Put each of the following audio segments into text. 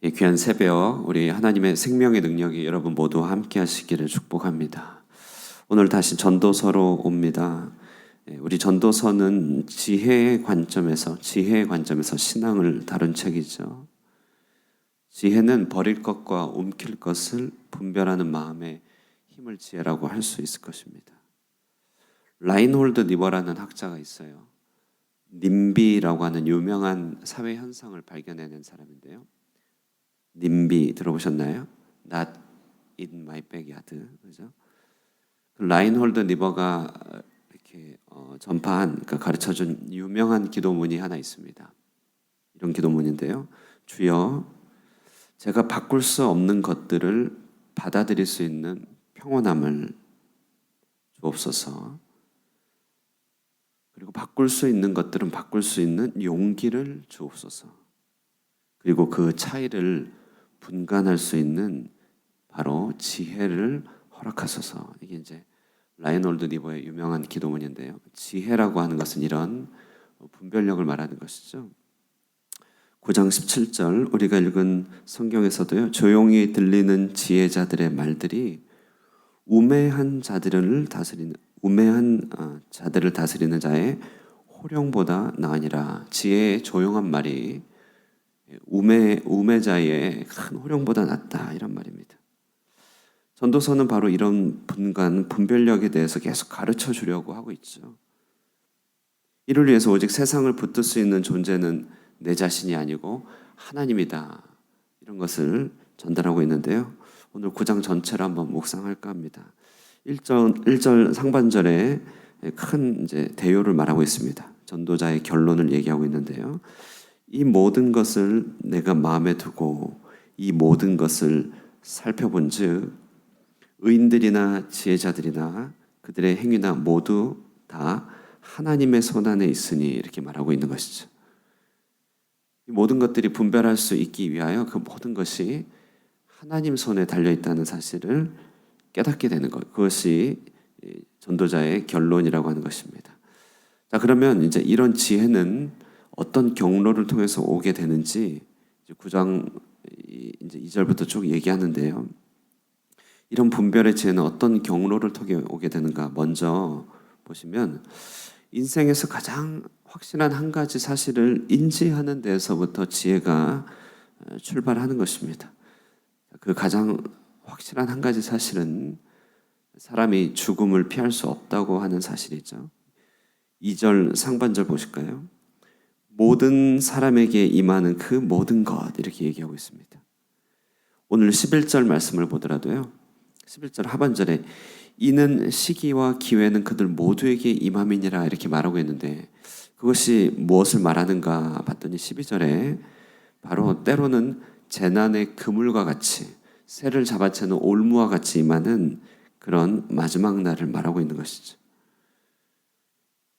이 귀한 새벽 우리 하나님의 생명의 능력이 여러분 모두 함께 하시기를 축복합니다. 오늘 다시 전도서로 옵니다. 우리 전도서는 지혜의 관점에서 신앙을 다룬 책이죠. 지혜는 버릴 것과 옮길 것을 분별하는 마음의 힘을 지혜라고 할 수 있을 것입니다. 라인홀드 니버라는 학자가 있어요. 님비라고 하는 유명한 사회 현상을 발견해낸 사람인데요. 님비 들어보셨나요? Not in my backyard. 그죠? 라인홀드 니버가 이렇게 전파한, 그러니까 가르쳐준 유명한 기도문이 하나 있습니다. 이런 기도문인데요. 주여, 제가 바꿀 수 없는 것들을 받아들일 수 있는 평온함을 주옵소서. 그리고 바꿀 수 있는 것들은 바꿀 수 있는 용기를 주옵소서. 그리고 그 차이를 분간할 수 있는 바로 지혜를 허락하소서. 이게 이제 라인홀드 니버의 유명한 기도문인데요. 지혜라고 하는 것은 이런 분별력을 말하는 것이죠. 9장 17절 우리가 읽은 성경에서도요. 조용히 들리는 지혜자들의 말들이 우매한 자들을 다스리는 자의 호령보다 나으니라. 지혜의 조용한 말이 우매자의 큰 호령보다 낫다, 이런 말입니다. 전도서는 바로 이런 분별력에 대해서 계속 가르쳐 주려고 하고 있죠. 이를 위해서 오직 세상을 붙들 수 있는 존재는 내 자신이 아니고 하나님이다, 이런 것을 전달하고 있는데요. 오늘 9장 전체를 한번 묵상할까 합니다. 1절 상반절에 큰 이제 대요를 말하고 있습니다. 전도자의 결론을 얘기하고 있는데요. 이 모든 것을 내가 마음에 두고 이 모든 것을 살펴본즉 의인들이나 지혜자들이나 그들의 행위나 모두 다 하나님의 손 안에 있으니, 이렇게 말하고 있는 것이죠. 이 모든 것들이 분별할 수 있기 위하여 그 모든 것이 하나님 손에 달려 있다는 사실을 깨닫게 되는 것, 그것이 전도자의 결론이라고 하는 것입니다. 자, 그러면 이제 이런 지혜는 어떤 경로를 통해서 오게 되는지 9장 이제 2절부터 쭉 얘기하는데요. 이런 분별의 지혜는 어떤 경로를 통해 오게 되는가? 먼저 보시면 인생에서 가장 확실한 한 가지 사실을 인지하는 데서부터 지혜가 출발하는 것입니다. 그 가장 확실한 한 가지 사실은 사람이 죽음을 피할 수 없다고 하는 사실이죠. 2절 상반절 보실까요? 모든 사람에게 임하는 그 모든 것, 이렇게 얘기하고 있습니다. 오늘 11절 말씀을 보더라도요. 11절 하반절에 이는 시기와 기회는 그들 모두에게 임함이니라, 이렇게 말하고 있는데 그것이 무엇을 말하는가 봤더니 12절에 바로 때로는 재난의 그물과 같이 새를 잡아채는 올무와 같이 임하는 그런 마지막 날을 말하고 있는 것이죠.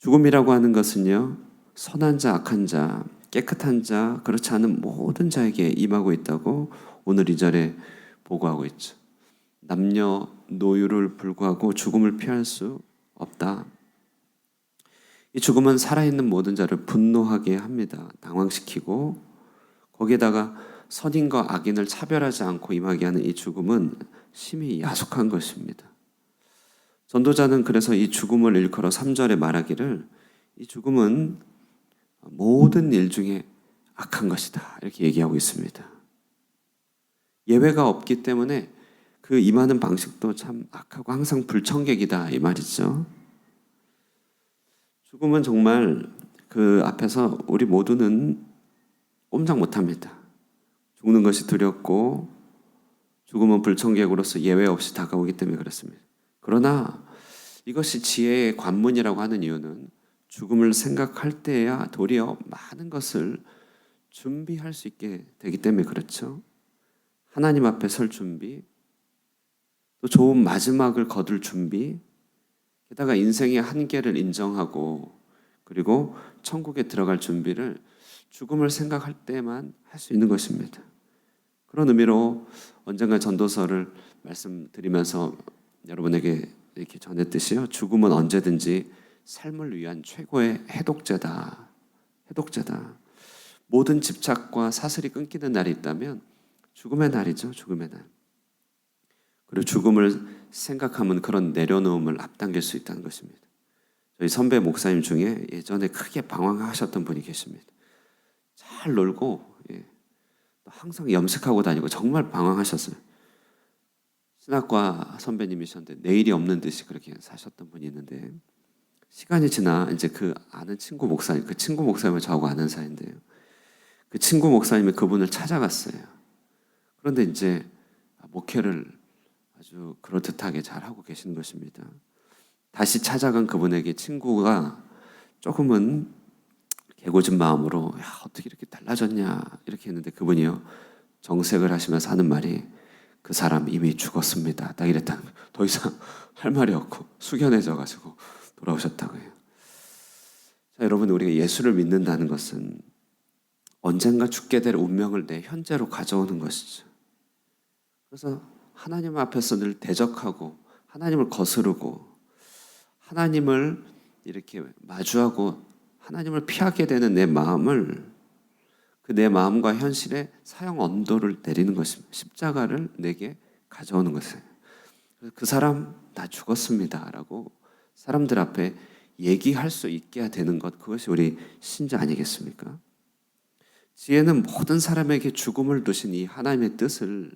죽음이라고 하는 것은요, 선한 자, 악한 자, 깨끗한 자, 그렇지 않은 모든 자에게 임하고 있다고 오늘 2절에 보고하고 있죠. 남녀 노유를 불구하고 죽음을 피할 수 없다. 이 죽음은 살아있는 모든 자를 분노하게 합니다. 당황시키고 거기에다가 선인과 악인을 차별하지 않고 임하게 하는 이 죽음은 심히 야속한 것입니다. 전도자는 그래서 이 죽음을 일컬어 3절에 말하기를 이 죽음은 모든 일 중에 악한 것이다, 이렇게 얘기하고 있습니다. 예외가 없기 때문에 그 임하는 방식도 참 악하고 항상 불청객이다, 이 말이죠. 죽음은 정말 그 앞에서 우리 모두는 꼼짝 못합니다. 죽는 것이 두렵고 죽음은 불청객으로서 예외 없이 다가오기 때문에 그렇습니다. 그러나 이것이 지혜의 관문이라고 하는 이유는 죽음을 생각할 때야 도리어 많은 것을 준비할 수 있게 되기 때문에 그렇죠. 하나님 앞에 설 준비, 또 좋은 마지막을 거둘 준비, 게다가 인생의 한계를 인정하고 그리고 천국에 들어갈 준비를 죽음을 생각할 때만 할 수 있는 것입니다. 그런 의미로 언젠가 전도서를 말씀드리면서 여러분에게 이렇게 전했듯이요, 죽음은 언제든지 삶을 위한 최고의 해독제다. 모든 집착과 사슬이 끊기는 날이 있다면 죽음의 날이죠. 죽음의 날. 그리고 죽음을 생각하면 그런 내려놓음을 앞당길 수 있다는 것입니다. 저희 선배 목사님 중에 예전에 크게 방황하셨던 분이 계십니다. 잘 놀고 항상 염색하고 다니고 정말 방황하셨어요. 신학과 선배님이셨는데 내일이 없는 듯이 그렇게 사셨던 분이 있는데 시간이 지나 이제 그 아는 친구 목사님, 그 친구 목사님을 저하고 아는 사이인데요. 그 친구 목사님이 그분을 찾아갔어요. 그런데 이제 목회를 아주 그럴듯하게 잘하고 계신 것입니다. 다시 찾아간 그분에게 친구가 조금은 개고진 마음으로 야, 어떻게 이렇게 달라졌냐 이렇게 했는데 그분이요 정색을 하시면서 하는 말이 그 사람 이미 죽었습니다. 딱 이랬다는 거예요. 더 이상 할 말이 없고 숙연해져 가지고 돌아오셨다고 해요. 자, 여러분 우리가 예수를 믿는다는 것은 언젠가 죽게 될 운명을 내 현재로 가져오는 것이죠. 그래서 하나님 앞에서 늘 대적하고 하나님을 거스르고 하나님을 이렇게 마주하고 하나님을 피하게 되는 내 마음을 그 내 마음과 현실에 사형 언도를 내리는 것입니다. 십자가를 내게 가져오는 것이에요. 그 사람 나 죽었습니다라고 사람들 앞에 얘기할 수 있게 되는 것 그것이 우리 신자 아니겠습니까? 지혜는 모든 사람에게 죽음을 두신 이 하나님의 뜻을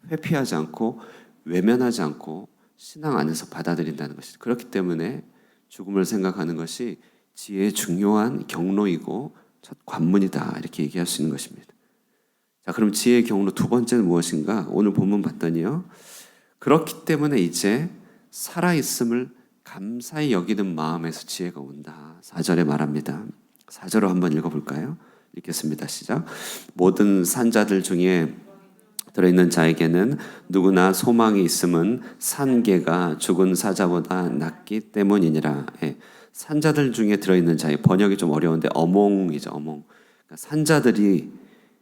회피하지 않고 외면하지 않고 신앙 안에서 받아들인다는 것이죠. 그렇기 때문에 죽음을 생각하는 것이 지혜의 중요한 경로이고 첫 관문이다 이렇게 얘기할 수 있는 것입니다. 자, 그럼 지혜의 경로 두 번째는 무엇인가? 오늘 본문 봤더니요. 그렇기 때문에 이제 살아있음을 감사히 여기는 마음에서 지혜가 온다. 4절에 말합니다. 4절로 한번 읽어볼까요? 읽겠습니다. 시작. 모든 산자들 중에 들어있는 자에게는 누구나 소망이 있음은 산개가 죽은 사자보다 낫기 때문이니라. 예. 산자들 중에 들어있는 자의 번역이 좀 어려운데 어몽이죠. 어몽. 그러니까 산자들이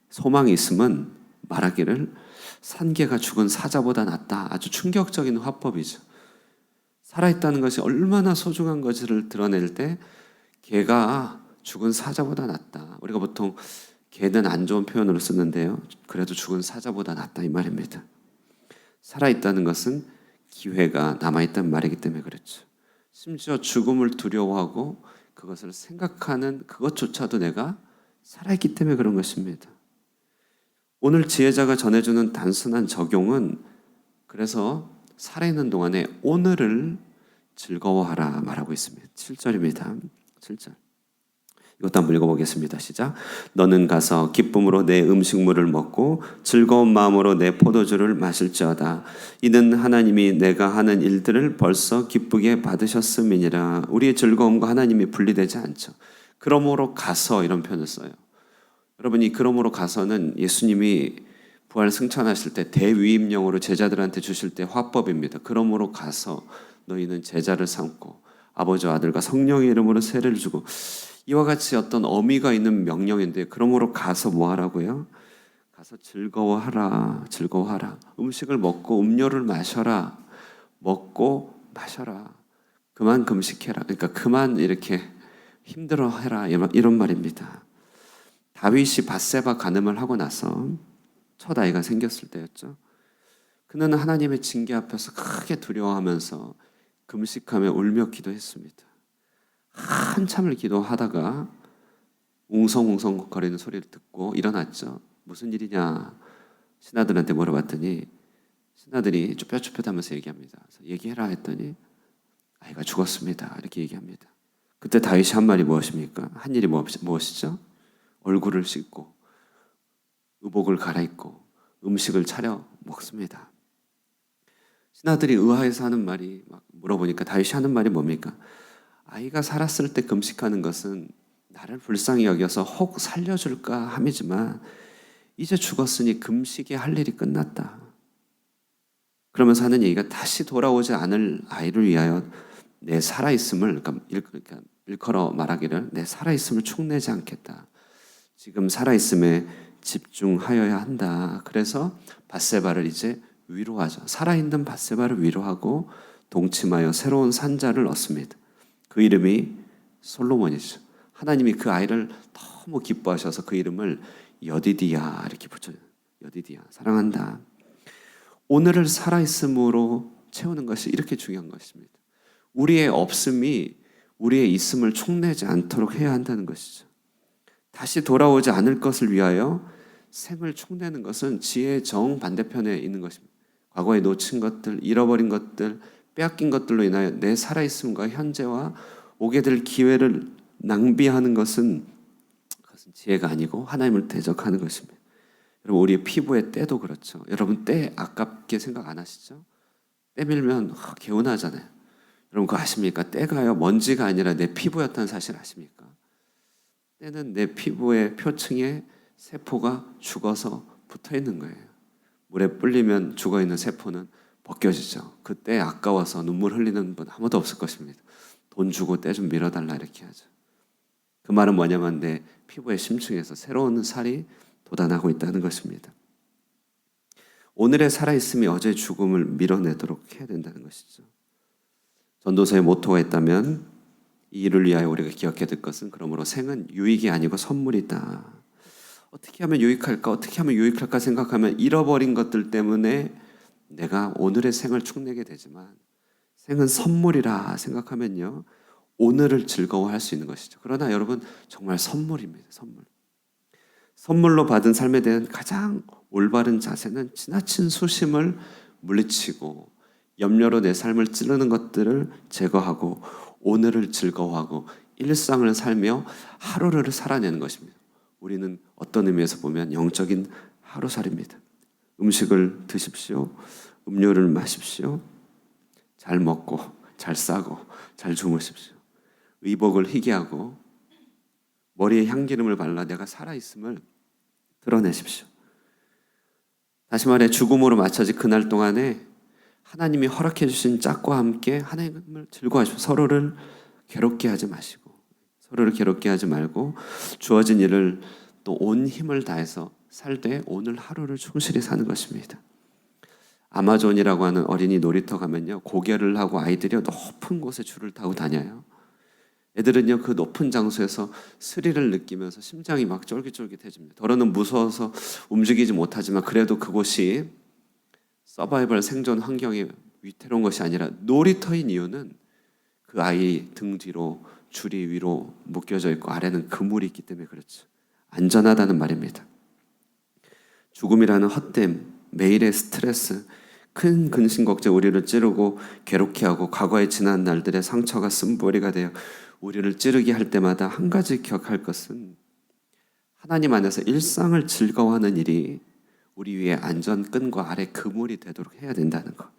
소망이 있음은 말하기를 산개가 죽은 사자보다 낫다. 아주 충격적인 화법이죠. 살아있다는 것이 얼마나 소중한 것을 드러낼 때 개가 죽은 사자보다 낫다. 우리가 보통 개는 안 좋은 표현으로 쓰는데요. 그래도 죽은 사자보다 낫다 이 말입니다. 살아있다는 것은 기회가 남아있다는 말이기 때문에 그렇죠. 심지어 죽음을 두려워하고 그것을 생각하는 그것조차도 내가 살아있기 때문에 그런 것입니다. 오늘 지혜자가 전해주는 단순한 적용은 그래서 살아있는 동안에 오늘을 즐거워하라 말하고 있습니다. 7절입니다. 7절. 이것도 한번 읽어보겠습니다. 시작. 너는 가서 기쁨으로 내 음식물을 먹고 즐거운 마음으로 내 포도주를 마실지어다. 이는 하나님이 내가 하는 일들을 벌써 기쁘게 받으셨음이니라. 우리의 즐거움과 하나님이 분리되지 않죠. 그러므로 가서 이런 표현을 써요. 여러분이 그러므로 가서는 예수님이 부활 승천하실 때 대위임령으로 제자들한테 주실 때 화법입니다. 그러므로 가서 너희는 제자를 삼고 아버지와 아들과 성령의 이름으로 세례를 주고 이와 같이 어떤 어미가 있는 명령인데 그러므로 가서 뭐 하라고요? 가서 즐거워하라. 즐거워하라. 음식을 먹고 음료를 마셔라. 먹고 마셔라. 그만 금식해라. 그러니까 그만 이렇게 힘들어해라. 이런 말입니다. 다윗이 밧세바 간음을 하고 나서 첫 아이가 생겼을 때였죠. 그는 하나님의 징계 앞에서 크게 두려워하면서 금식하며 울며 기도했습니다. 한참을 기도하다가 웅성웅성 거리는 소리를 듣고 일어났죠. 무슨 일이냐 신하들한테 물어봤더니 신하들이 쭈뼛쭈뼛하면서 얘기합니다. 그래서 얘기해라 했더니 아이가 죽었습니다. 이렇게 얘기합니다. 그때 다윗이 한 말이 무엇입니까? 한 일이 무엇이죠? 얼굴을 씻고 의복을 갈아입고 음식을 차려 먹습니다. 신하들이 의아해서 하는 말이 막 물어보니까 다윗이 하는 말이 뭡니까? 아이가 살았을 때 금식하는 것은 나를 불쌍히 여겨서 혹 살려줄까 함이지만 이제 죽었으니 금식에 할 일이 끝났다. 그러면서 하는 얘기가 다시 돌아오지 않을 아이를 위하여 내 살아있음을 그러니까 일컬어 말하기를 내 살아있음을 축내지 않겠다. 지금 살아있음에 집중하여야 한다. 그래서 밧세바를 이제 위로하죠. 살아있는 밧세바를 위로하고 동침하여 새로운 산자를 얻습니다. 그 이름이 솔로몬이죠. 하나님이 그 아이를 너무 기뻐하셔서 그 이름을 여디디야 이렇게 붙여요. 여디디아, 사랑한다. 오늘을 살아있음으로 채우는 것이 이렇게 중요한 것입니다. 우리의 없음이 우리의 있음을 촉내지 않도록 해야 한다는 것이죠. 다시 돌아오지 않을 것을 위하여 생을 촉내는 것은 지혜의 정반대편에 있는 것입니다. 과거에 놓친 것들, 잃어버린 것들, 빼앗긴 것들로 인하여 내 살아있음과 현재와 오게 될 기회를 낭비하는 것은 그것은 지혜가 아니고 하나님을 대적하는 것입니다. 여러분, 우리의 피부의 때도 그렇죠. 여러분, 때 아깝게 생각 안 하시죠? 때 밀면 개운하잖아요. 여러분, 그거 아십니까? 때가요, 먼지가 아니라 내 피부였다는 사실 아십니까? 때는 내 피부의 표층에 세포가 죽어서 붙어 있는 거예요. 물에 불리면 죽어있는 세포는 벗겨지죠. 그때 아까워서 눈물 흘리는 분 아무도 없을 것입니다. 돈 주고 때 좀 밀어달라 이렇게 하죠. 그 말은 뭐냐면 내 피부의 심층에서 새로운 살이 돋아나고 있다는 것입니다. 오늘의 살아있음이 어제의 죽음을 밀어내도록 해야 된다는 것이죠. 전도서의 모토가 있다면 이 일을 위하여 우리가 기억해야 될 것은 그러므로 생은 유익이 아니고 선물이다. 어떻게 하면 유익할까? 어떻게 하면 유익할까 생각하면 잃어버린 것들 때문에 내가 오늘의 생을 축내게 되지만 생은 선물이라 생각하면요, 오늘을 즐거워할 수 있는 것이죠. 그러나 여러분, 정말 선물입니다. 선물. 선물로 받은 삶에 대한 가장 올바른 자세는 지나친 수심을 물리치고 염려로 내 삶을 찌르는 것들을 제거하고 오늘을 즐거워하고 일상을 살며 하루를 살아내는 것입니다. 우리는 어떤 의미에서 보면 영적인 하루살이입니다. 음식을 드십시오. 음료를 마십시오. 잘 먹고 잘 싸고 잘 주무십시오. 의복을 희게하고 머리에 향기름을 발라 내가 살아있음을 드러내십시오. 다시 말해 죽음으로 맞춰진 그날 동안에 하나님이 허락해 주신 짝과 함께 하나님을 즐거워하십시오. 서로를 괴롭게 하지 마시고 서로를 괴롭게 하지 말고 주어진 일을 또 온 힘을 다해서 살되 오늘 하루를 충실히 사는 것입니다. 아마존이라고 하는 어린이 놀이터 가면요, 고개를 하고 아이들이 높은 곳에 줄을 타고 다녀요. 애들은요, 그 높은 장소에서 스릴을 느끼면서 심장이 막 쫄깃쫄깃해집니다. 더러는 무서워서 움직이지 못하지만 그래도 그곳이 서바이벌 생존 환경이 위태로운 것이 아니라 놀이터인 이유는 그 아이 등 뒤로 줄이 위로 묶여져 있고 아래는 그물이 있기 때문에 그렇죠. 안전하다는 말입니다. 죽음이라는 헛됨, 매일의 스트레스, 큰 근심 걱정 우리를 찌르고 괴롭게 하고 과거의 지난 날들의 상처가 쓴뿌리가 되어 우리를 찌르게 할 때마다 한 가지 기억할 것은 하나님 안에서 일상을 즐거워하는 일이 우리 위에 안전끈과 아래 그물이 되도록 해야 된다는 것.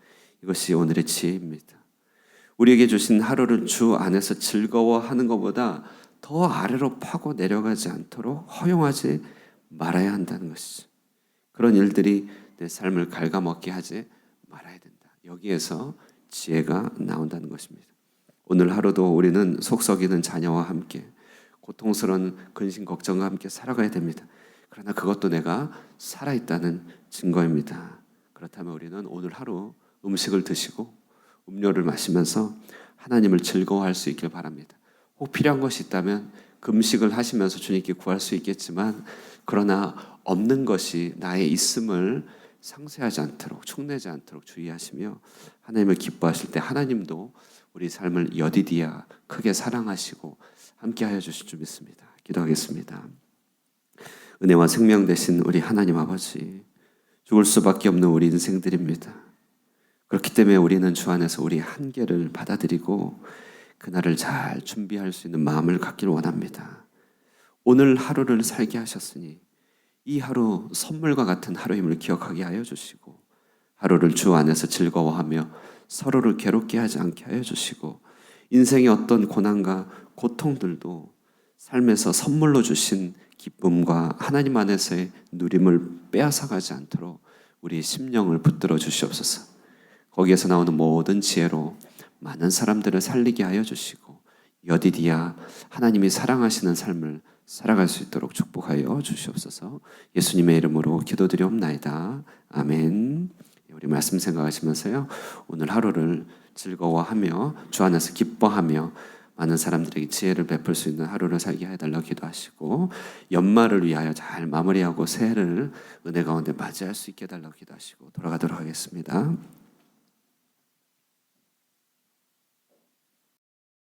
이것이 오늘의 지혜입니다. 우리에게 주신 하루를 주 안에서 즐거워하는 것보다 더 아래로 파고 내려가지 않도록 허용하지 말아야 한다는 것이죠. 그런 일들이 내 삶을 갉아먹게 하지 말아야 된다. 여기에서 지혜가 나온다는 것입니다. 오늘 하루도 우리는 속썩이는 자녀와 함께 고통스러운 근심 걱정과 함께 살아가야 됩니다. 그러나 그것도 내가 살아있다는 증거입니다. 그렇다면 우리는 오늘 하루 음식을 드시고 음료를 마시면서 하나님을 즐거워할 수 있길 바랍니다. 혹 필요한 것이 있다면 금식을 하시면서 주님께 구할 수 있겠지만 그러나 없는 것이 나의 있음을 상쇄하지 않도록 축내지 않도록 주의하시며 하나님을 기뻐하실 때 하나님도 우리 삶을 여디디아 크게 사랑하시고 함께하여 주실 줄 믿습니다. 기도하겠습니다. 은혜와 생명 되신 우리 하나님 아버지, 죽을 수밖에 없는 우리 인생들입니다. 그렇기 때문에 우리는 주 안에서 우리의 한계를 받아들이고 그날을 잘 준비할 수 있는 마음을 갖기를 원합니다. 오늘 하루를 살게 하셨으니 이 하루 선물과 같은 하루임을 기억하게 하여 주시고 하루를 주 안에서 즐거워하며 서로를 괴롭게 하지 않게 하여 주시고 인생의 어떤 고난과 고통들도 삶에서 선물로 주신 기쁨과 하나님 안에서의 누림을 빼앗아가지 않도록 우리 심령을 붙들어 주시옵소서. 거기에서 나오는 모든 지혜로 많은 사람들을 살리게 하여 주시고 여디디아 하나님이 사랑하시는 삶을 살아갈 수 있도록 축복하여 주시옵소서. 예수님의 이름으로 기도드리옵나이다. 아멘. 우리 말씀 생각하시면서요, 오늘 하루를 즐거워하며 주 안에서 기뻐하며 많은 사람들에게 지혜를 베풀 수 있는 하루를 살게 해달라고 기도하시고, 연말을 위하여 잘 마무리하고 새해를 은혜 가운데 맞이할 수 있게 해달라고 기도하시고 돌아가도록 하겠습니다.